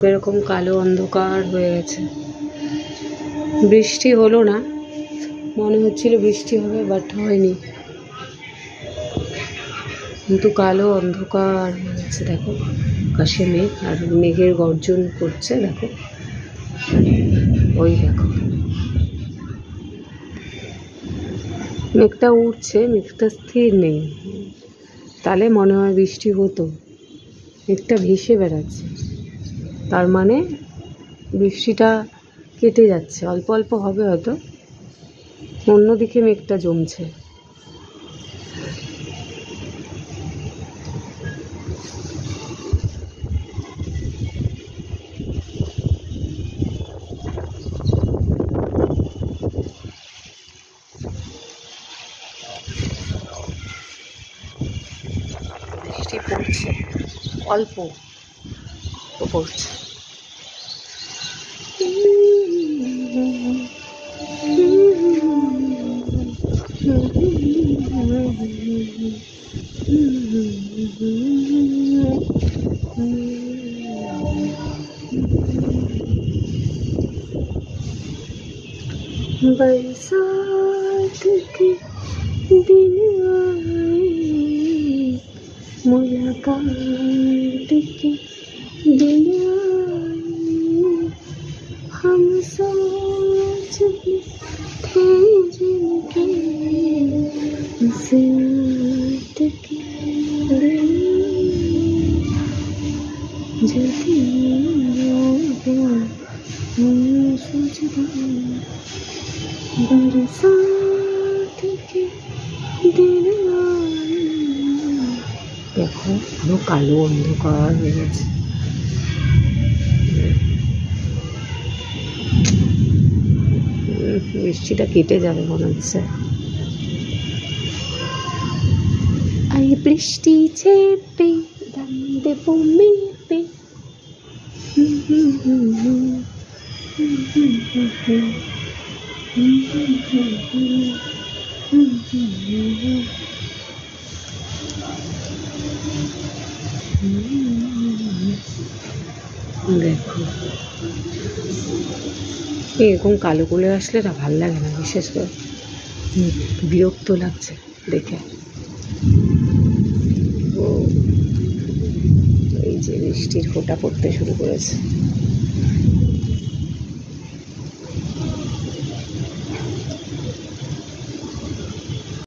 এরকম কালো অন্ধকার হয়ে গেছে। বৃষ্টি হলো না, মনে হচ্ছিল বৃষ্টি হবে, বাট হয়নি, কিন্তু কালো অন্ধকার হয়ে গেছে। দেখো আকাশে মেঘ, আর মেঘের গর্জন করছে। দেখো ওই দেখো মেঘটা উঠছে, মেঘটা স্থির নেই, তাহলে মনে হয় বৃষ্টি হতো। মেঘটা ভেসে বেড়াচ্ছে, তার মানে বৃষ্টিটা কেটে যাচ্ছে, অল্প অল্প হবে হয়তো। অন্যদিকে মেঘটা জমছে। বৃষ্টি পড়ছে, অল্প পড়ছে। बरसात के दिन आए, मुलाकात के दिन आए, हम सोचते थे जिनके साथ के दिन, जैसे हम सोचते बरसात के दिन आए। দেখো পুরো কালো অন্ধকার হয়ে গেছে। বৃষ্টিটা কেটে যাবে মনে হচ্ছে। আই বৃষ্টি ছেপে দাম দেবো মেপে, দেখো এরকম কালো করে আসলে না ভাল লাগে না, বিশেষ করে বিরক্ত লাগছে দেখে। ও এই যে বৃষ্টির ফোঁটা পড়তে শুরু করেছে।